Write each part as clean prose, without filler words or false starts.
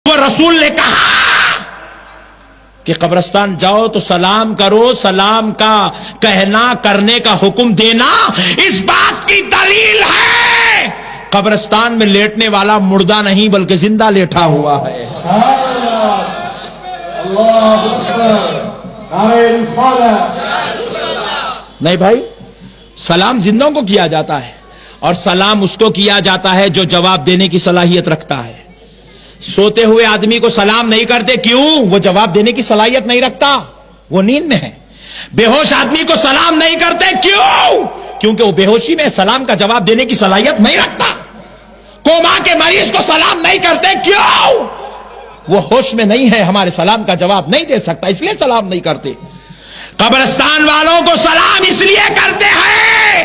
وہ رسول نے کہا کہ قبرستان جاؤ تو سلام کرو، سلام کا کہنا کرنے کا حکم دینا اس بات کی دلیل ہے قبرستان میں لیٹنے والا مردہ نہیں بلکہ زندہ لیٹا ہوا ہے۔ نہیں بھائی، سلام زندوں کو کیا جاتا ہے اور سلام اس کو کیا جاتا ہے جو جواب دینے کی صلاحیت رکھتا ہے۔ سوتے ہوئے آدمی کو سلام نہیں کرتے، کیوں؟ وہ جواب دینے کی صلاحیت نہیں رکھتا، وہ نیند میں ہے۔ بے ہوش آدمی کو سلام نہیں کرتے، کیوں؟ کیونکہ وہ بے ہوشی میں سلام کا جواب دینے کی صلاحیت نہیں رکھتا۔ کوما کے مریض کو سلام نہیں کرتے، کیوں؟ وہ ہوش میں نہیں ہے، ہمارے سلام کا جواب نہیں دے سکتا، اس لیے سلام نہیں کرتے۔ قبرستان والوں کو سلام اس لیے کرتے ہیں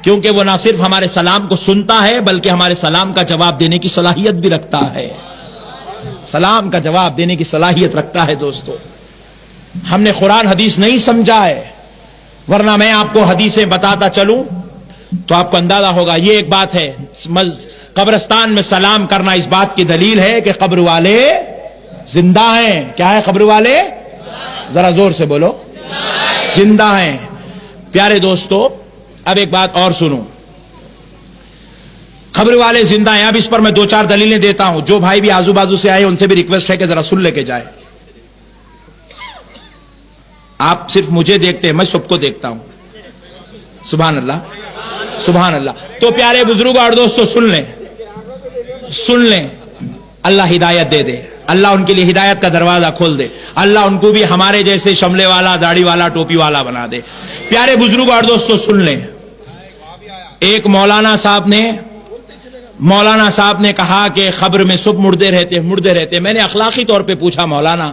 کیونکہ وہ نہ صرف ہمارے سلام کو سنتا ہے بلکہ ہمارے سلام کا جواب دینے کی صلاحیت بھی رکھتا ہے۔ سلام کا جواب دینے کی صلاحیت رکھتا ہے۔ دوستو، ہم نے قرآن حدیث نہیں سمجھا ہے، ورنہ میں آپ کو حدیثیں بتاتا چلوں تو آپ کو اندازہ ہوگا۔ یہ ایک بات ہے، قبرستان میں سلام کرنا اس بات کی دلیل ہے کہ قبر والے زندہ ہیں۔ کیا ہے؟ قبر والے ذرا زور سے بولو، زندہ ہیں۔ پیارے دوستو، اب ایک بات اور سنو، قبر والے زندہ ہیں۔ اب اس پر میں دو چار دلیلیں دیتا ہوں، جو بھائی بھی آزو بازو سے آئے ان سے بھی ریکویسٹ ہے کہ ذرا سن لے کے جائے۔ آپ صرف مجھے دیکھتے ہیں، میں سب کو دیکھتا ہوں۔ سبحان اللہ، سبحان اللہ۔ تو پیارے بزرگ اور دوستو، سن لیں، سن لیں۔ اللہ ہدایت دے دے، اللہ ان کے لیے ہدایت کا دروازہ کھول دے، اللہ ان کو بھی ہمارے جیسے شملے والا، داڑھی والا، ٹوپی والا بنا دے۔ پیارے بزرگ اور دوستو، سن لیں۔ ایک مولانا صاحب نے کہا کہ قبر میں سب مردے رہتے۔ میں نے اخلاقی طور پہ پوچھا، مولانا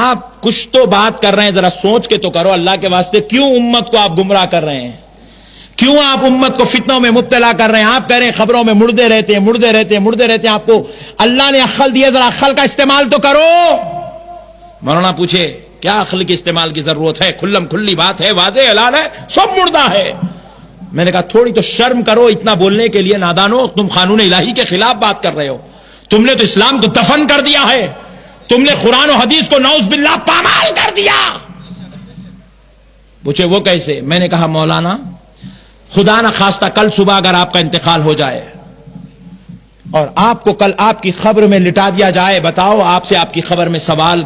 آپ کچھ تو بات کر رہے ہیں، ذرا سوچ کے تو کرو، اللہ کے واسطے کیوں امت کو آپ گمراہ کر رہے ہیں؟ کیوں آپ امت کو فتنوں میں مبتلا کر رہے ہیں؟ آپ کہہ رہے ہیں خبروں میں مردے رہتے ہیں۔ آپ کو اللہ نے عقل دی ہے، ذرا عقل کا استعمال تو کرو۔ مولانا پوچھے کیا عقل کے استعمال کی ضرورت ہے؟ کھلم کھلی بات ہے، واضح اعلان ہے، سب مردہ ہے۔ میں نے کہا تھوڑی تو شرم کرو اتنا بولنے کے لیے، نادانو، تم قانون الہی کے خلاف بات کر رہے ہو۔ تم نے تو اسلام کو دفن کر دیا ہے، تم نے قرآن و حدیث کو نعوذ باللہ پامال کر دیا۔ پوچھے وہ کیسے؟ میں نے کہا مولانا، خدا نہ خواستہ کل صبح اگر آپ کا انتقال ہو جائے اور آپ کو کل آپ کی قبر میں لٹا دیا جائے، بتاؤ آپ سے آپ کی قبر میں سوال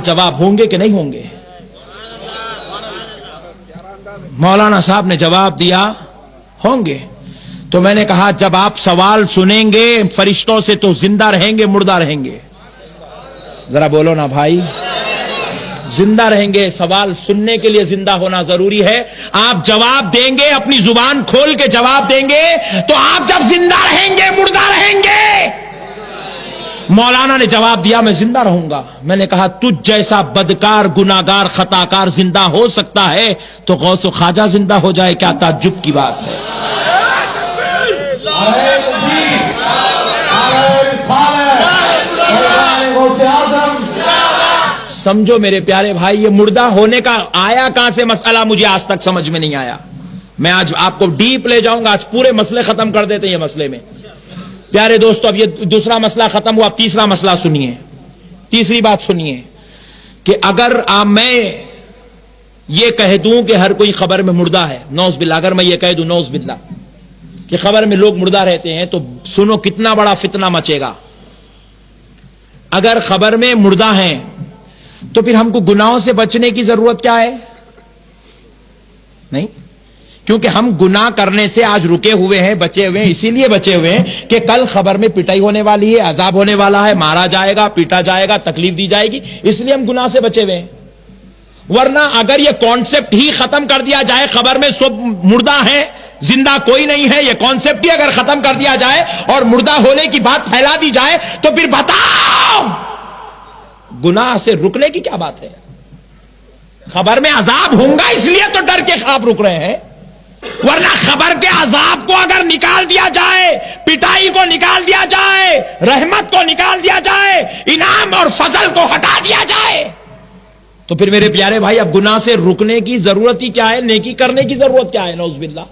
جواب ہوں گے کہ نہیں ہوں گے؟ مولانا صاحب نے جواب دیا ہوں گے۔ تو میں نے کہا جب آپ سوال سنیں گے فرشتوں سے تو زندہ رہیں گے مردہ رہیں گے؟ ذرا بولو نا بھائی، زندہ رہیں گے۔ سوال سننے کے لیے زندہ ہونا ضروری ہے۔ آپ جواب دیں گے، اپنی زبان کھول کے جواب دیں گے تو آپ جب زندہ رہیں گے مردہ رہیں گے۔ مولانا نے جواب دیا میں زندہ رہوں گا۔ میں نے کہا تجھ جیسا بدکار، گناہگار، خطاکار زندہ ہو سکتا ہے تو غوث و خواجہ زندہ ہو جائے، کیا تعجب کی بات ہے؟ سمجھو میرے پیارے بھائی، یہ مردہ ہونے کا آیا کہاں سے مسئلہ مجھے آج تک سمجھ میں نہیں آیا۔ میں آج آپ کو ڈیپ لے جاؤں گا، آج پورے مسئلے ختم کر دیتے ہیں یہ مسئلے میں۔ پیارے دوستو، اب یہ دوسرا مسئلہ ختم ہوا، اب تیسرا مسئلہ سنیے۔ تیسری بات سنیے کہ اگر میں یہ کہہ دوں کہ ہر کوئی خبر میں مردہ ہے، نعوذ باللہ، اگر میں یہ کہہ دوں نعوذ باللہ کہ خبر میں لوگ مردہ رہتے ہیں، تو سنو کتنا بڑا فتنہ مچے گا۔ اگر خبر میں مردہ ہیں تو پھر ہم کو گناہوں سے بچنے کی ضرورت کیا ہے؟ نہیں، کیونکہ ہم گناہ کرنے سے آج رکے ہوئے ہیں، بچے ہوئے ہیں، اسی لیے بچے ہوئے ہیں کہ کل خبر میں پٹائی ہونے والی ہے، عذاب ہونے والا ہے، مارا جائے گا، پیٹا جائے گا، تکلیف دی جائے گی، اس لیے ہم گناہ سے بچے ہوئے ہیں۔ ورنہ اگر یہ کانسیپٹ ہی ختم کر دیا جائے، خبر میں سب مردہ ہیں، زندہ کوئی نہیں ہے، یہ کانسیپٹ ہی اگر ختم کر دیا جائے اور مردہ ہونے کی بات پھیلا دی جائے تو پھر بتاؤ گناہ سے رکنے کی کیا بات ہے؟ خبر میں عذاب ہوں گا اس لیے تو ڈر کے خواب رک رہے ہیں، ورنہ خبر کے عذاب کو اگر نکال دیا جائے، پٹائی کو نکال دیا جائے، رحمت کو نکال دیا جائے، انعام اور فضل کو ہٹا دیا جائے، تو پھر میرے پیارے بھائی اب گناہ سے رکنے کی ضرورت ہی کیا ہے؟ نیکی کرنے کی ضرورت کیا ہے؟ نعوذ باللہ۔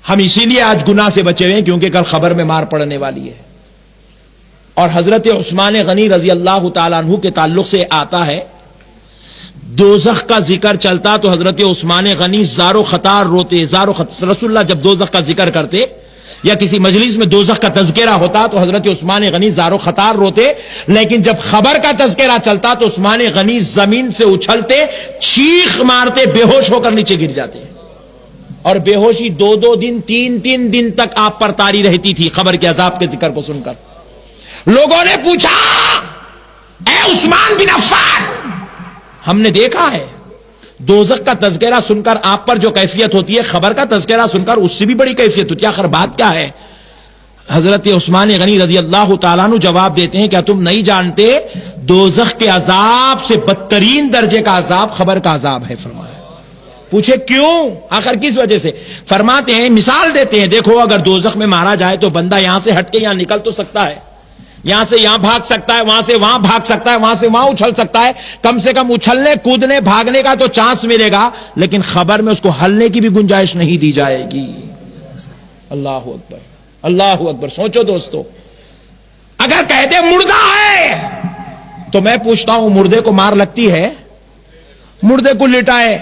ہم اسی لیے آج گناہ سے بچے ہوئے ہیں کیونکہ کل خبر میں مار پڑنے والی ہے. اور حضرت عثمان غنی رضی اللہ تعالیٰ عنہ کے تعلق سے آتا ہے دوزخ کا ذکر چلتا تو حضرت عثمان غنی زارو خطار روتے. رسول اللہ جب دوزخ کا ذکر کرتے یا کسی مجلس میں دوزخ کا تذکرہ ہوتا تو حضرت عثمان غنی زارو خطار روتے، لیکن جب خبر کا تذکرہ چلتا تو عثمان غنی زمین سے اچھلتے، چیخ مارتے، بے ہوش ہو کر نیچے گر جاتے. اور بے ہوشی 2 دن 3 دن تک آپ پر طاری رہتی تھی خبر کے عذاب کے ذکر کو سن کر. لوگوں نے پوچھا اے عثمان بن عفان، ہم نے دیکھا ہے دوزخ کا تذکرہ سن کر آپ پر جو کیفیت ہوتی ہے خبر کا تذکرہ سن کر اس سے بھی بڑی کیفیت ہوتی ہے، آخر بات کیا ہے؟ حضرت عثمان غنی رضی اللہ تعالیٰ عنہ جواب دیتے ہیں کیا تم نہیں جانتے دوزخ کے عذاب سے بدترین درجے کا عذاب خبر کا عذاب ہے؟ فرمایا. پوچھے کیوں، آخر کس وجہ سے؟ فرماتے ہیں مثال دیتے ہیں، دیکھو اگر دوزخ میں مارا جائے تو بندہ یہاں سے ہٹ کے یہاں نکل تو سکتا ہے، یہاں سے یہاں بھاگ سکتا ہے، وہاں سے وہاں بھاگ سکتا ہے، وہاں سے وہاں اچھل سکتا ہے، کم سے کم اچھلنے کودنے بھاگنے کا تو چانس ملے گا، لیکن خبر میں اس کو ہلنے کی بھی گنجائش نہیں دی جائے گی. اللہ اکبر، اللہ اکبر. سوچو دوستو، اگر کہہ دے مردہ ہے تو میں پوچھتا ہوں مردے کو مار لگتی ہے؟ مردے کو لٹائے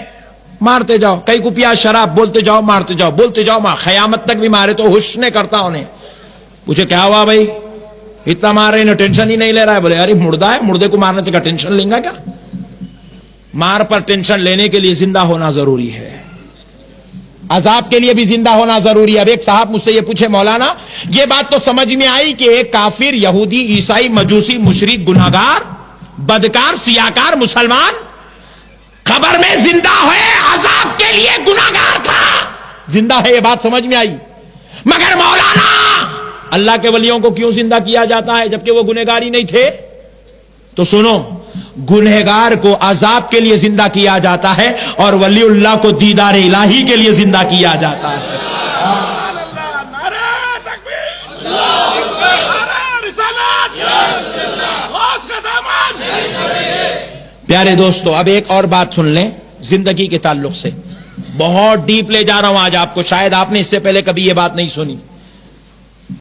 مارتے جاؤ، کئی کو پیا شراب، بولتے جاؤ مارتے جاؤ، بولتے جاؤ قیامت تک بھی مارے تو ہوش نہیں کرتا انہیں. پوچھے کیا ہوا بھائی اتنا مار رہے ہیں، ٹینشن ہی نہیں لے رہا ہے؟ بولے ارے مردہ ہے، مردے کو مارنے سے کیا ٹینشن لیں گا کیا؟ مار پر ٹینشن لینے کے لیے زندہ ہونا ضروری ہے، عذاب کے لیے بھی زندہ ہونا ضروری ہے. اب ایک صاحب مجھ سے یہ پوچھے مولانا یہ بات تو سمجھ میں آئی کہ ایک کافر، یہودی، عیسائی، مجوسی، مشرک، گناہگار، بدکار، سیاکار مسلمان خبر میں زندہ ہے، عذاب کے لیے گناہگار تھا، زندہ ہے، یہ بات سمجھ میں آئی، مگر مولانا اللہ کے ولیوں کو کیوں زندہ کیا جاتا ہے جبکہ وہ گنہگار ہی نہیں تھے؟ تو سنو، گنہگار کو عذاب کے لیے زندہ کیا جاتا ہے اور ولی اللہ کو دیدار الہی کے لیے زندہ کیا جاتا ہے. پیارے دوستو، اب ایک اور بات سن لیں زندگی کے تعلق سے، بہت ڈیپ لے جا رہا ہوں آج آپ کو، شاید آپ نے اس سے پہلے کبھی یہ بات نہیں سنی.